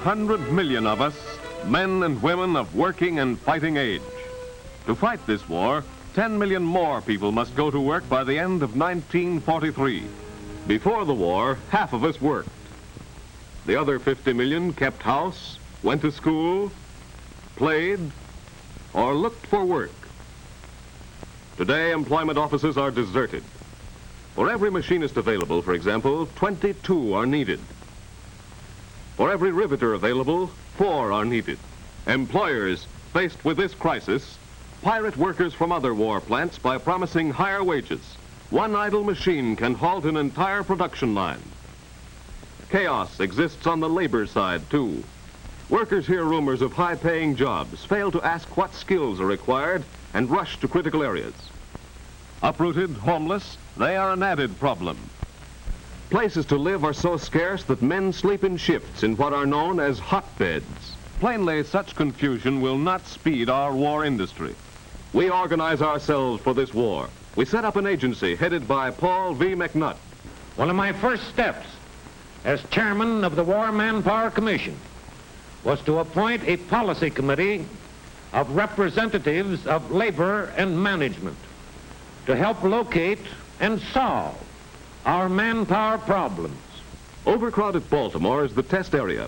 100 million of us, men and women of working and fighting age. To fight this war, 10 million more people must go to work by the end of 1943. Before the war, half of us worked. The other 50 million kept house, went to school, played, or looked for work. Today, employment offices are deserted. For every machinist available, for example, 22 are needed. For every riveter available, 4 are needed. Employers, faced with this crisis, pirate workers from other war plants by promising higher wages. One idle machine can halt an entire production line. Chaos exists on the labor side, too. Workers hear rumors of high-paying jobs, fail to ask what skills are required, and rush to critical areas. Uprooted, homeless, they are an added problem. Places to live are so scarce that men sleep in shifts in what are known as hotbeds. Plainly, such confusion will not speed our war industry. We organize ourselves for this war. We set up an agency headed by Paul V. McNutt. One of my first steps as chairman of the War Manpower Commission was to appoint a policy committee of representatives of labor and management to help locate and solve our manpower problems. Overcrowded Baltimore is the test area.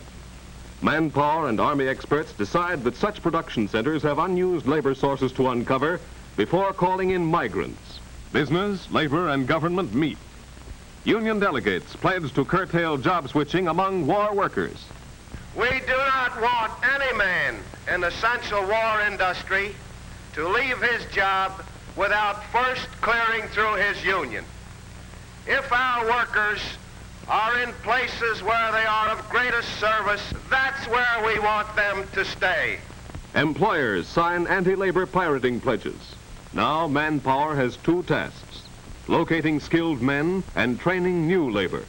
Manpower and Army experts decide that such production centers have unused labor sources to uncover before calling in migrants. Business, labor, and government meet. Union delegates pledge to curtail job switching among war workers. We do not want any man in the essential war industry to leave his job without first clearing through his union. If our workers are in places where they are of greatest service, that's where we want them to stay. Employers sign anti-labor pirating pledges. Now Manpower has 2 tasks: locating skilled men and training new labor.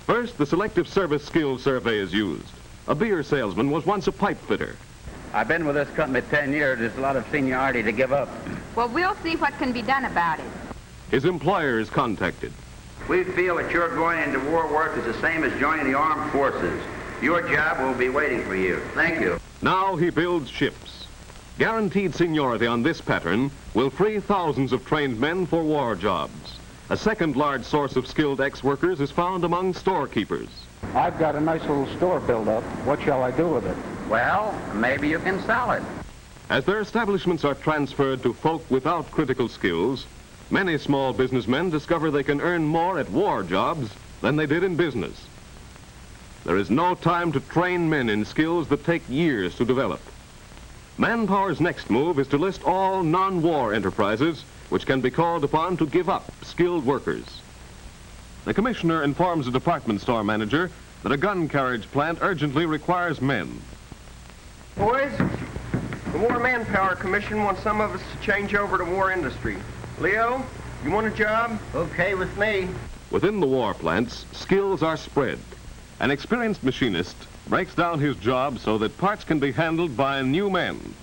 First, the Selective Service Skills Survey is used. A beer salesman was once a pipe fitter. I've been with this company 10 years. There's a lot of seniority to give up. Well, we'll see what can be done about it. His employer is contacted. We feel that your going into war work is the same as joining the armed forces. Your job will be waiting for you. Thank you. Now he builds ships. Guaranteed seniority on this pattern will free thousands of trained men for war jobs. A second large source of skilled ex-workers is found among storekeepers. I've got a nice little store built up. What shall I do with it? Well, maybe you can sell it. As their establishments are transferred to folk without critical skills, many small businessmen discover they can earn more at war jobs than they did in business. There is no time to train men in skills that take years to develop. Manpower's next move is to list all non-war enterprises which can be called upon to give up skilled workers. The commissioner informs the department store manager that a gun carriage plant urgently requires men. Boys, the War Manpower Commission wants some of us to change over to war industry. Leo, you want a job? Okay with me. Within the war plants, skills are spread. An experienced machinist breaks down his job so that parts can be handled by new men.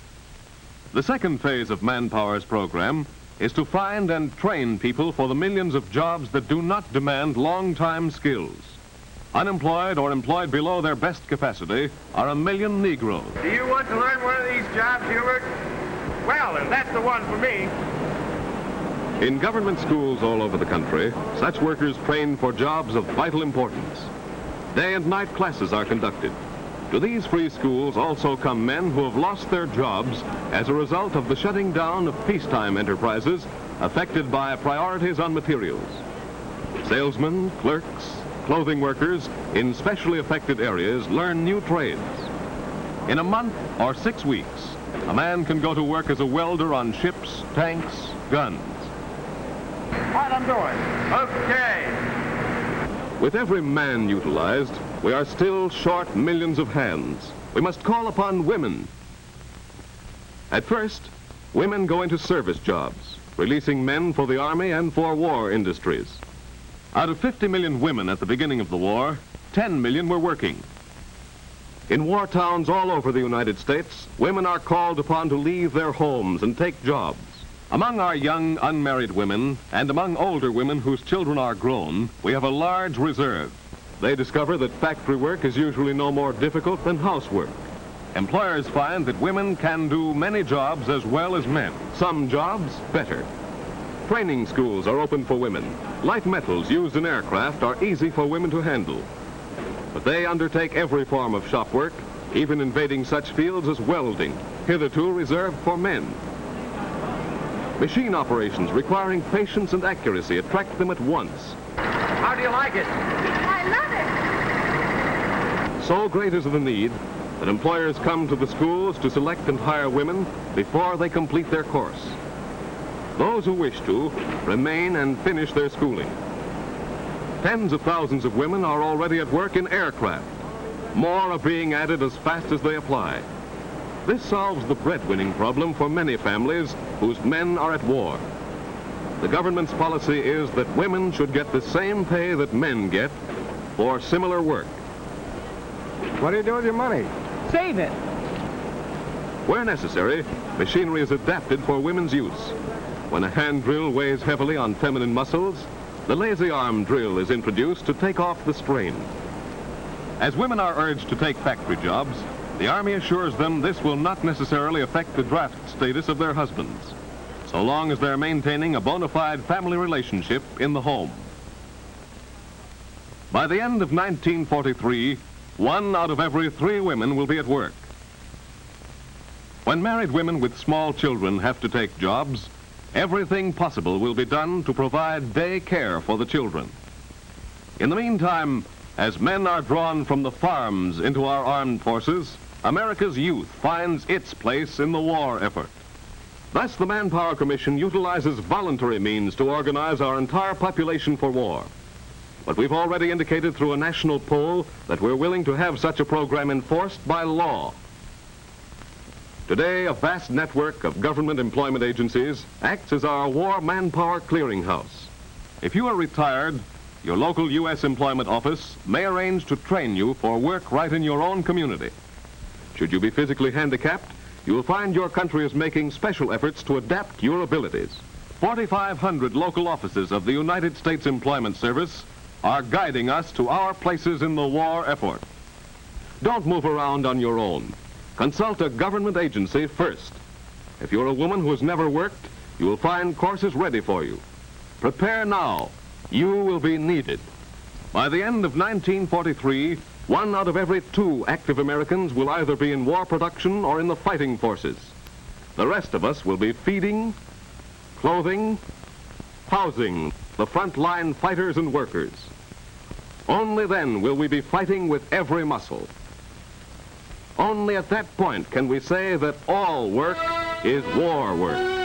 The second phase of Manpower's program is to find and train people for the millions of jobs that do not demand long-time skills. Unemployed or employed below their best capacity are 1 million Negroes. Do you want to learn one of these jobs, Hubert? Well, then that's the one for me. In government schools all over the country, such workers train for jobs of vital importance. Day and night classes are conducted. To these free schools also come men who have lost their jobs as a result of the shutting down of peacetime enterprises affected by priorities on materials. Salesmen, clerks, clothing workers in specially affected areas learn new trades. In a month or 6 weeks, a man can go to work as a welder on ships, tanks, guns. What I'm doing? Okay. With every man utilized, we are still short millions of hands. We must call upon women. At first, women go into service jobs, releasing men for the Army and for war industries. Out of 50 million women at the beginning of the war, 10 million were working. In war towns all over the United States, women are called upon to leave their homes and take jobs. Among our young unmarried women and among older women whose children are grown, we have a large reserve. they discover that factory work is usually no more difficult than housework. Employers find that women can do many jobs as well as men, some jobs better. Training schools are open for women. Light metals used in aircraft are easy for women to handle. But they undertake every form of shop work, even invading such fields as welding, hitherto reserved for men. Machine operations requiring patience and accuracy attract them at once. How do you like it? I love it. So great is the need that employers come to the schools to select and hire women before they complete their course. Those who wish to remain and finish their schooling. Tens of thousands of women are already at work in aircraft. More are being added as fast as they apply. This solves the breadwinning problem for many families whose men are at war. The government's policy is that women should get the same pay that men get for similar work. What do you do with your money? Save it. Where necessary, machinery is adapted for women's use. When a hand drill weighs heavily on feminine muscles, the lazy arm drill is introduced to take off the strain. As women are urged to take factory jobs, the Army assures them this will not necessarily affect the draft status of their husbands, so long as they're maintaining a bona fide family relationship in the home. By the end of 1943, 1 out of every 3 women will be at work. When married women with small children have to take jobs, everything possible will be done to provide day care for the children. In the meantime, as men are drawn from the farms into our armed forces, America's youth finds its place in the war effort. Thus, the Manpower Commission utilizes voluntary means to organize our entire population for war. But we've already indicated through a national poll that we're willing to have such a program enforced by law. Today, a vast network of government employment agencies acts as our war manpower clearinghouse. If you are retired, your local U.S. employment office may arrange to train you for work right in your own community. Should you be physically handicapped, you will find your country is making special efforts to adapt your abilities. 4,500 local offices of the United States Employment Service are guiding us to our places in the war effort. Don't move around on your own. Consult a government agency first. If you're a woman who has never worked, you will find courses ready for you. Prepare now. You will be needed. By the end of 1943, 1 out of every 2 active Americans will either be in war production or in the fighting forces. The rest of us will be feeding, clothing, housing the frontline fighters and workers. Only then will we be fighting with every muscle. Only at that point can we say that all work is war work.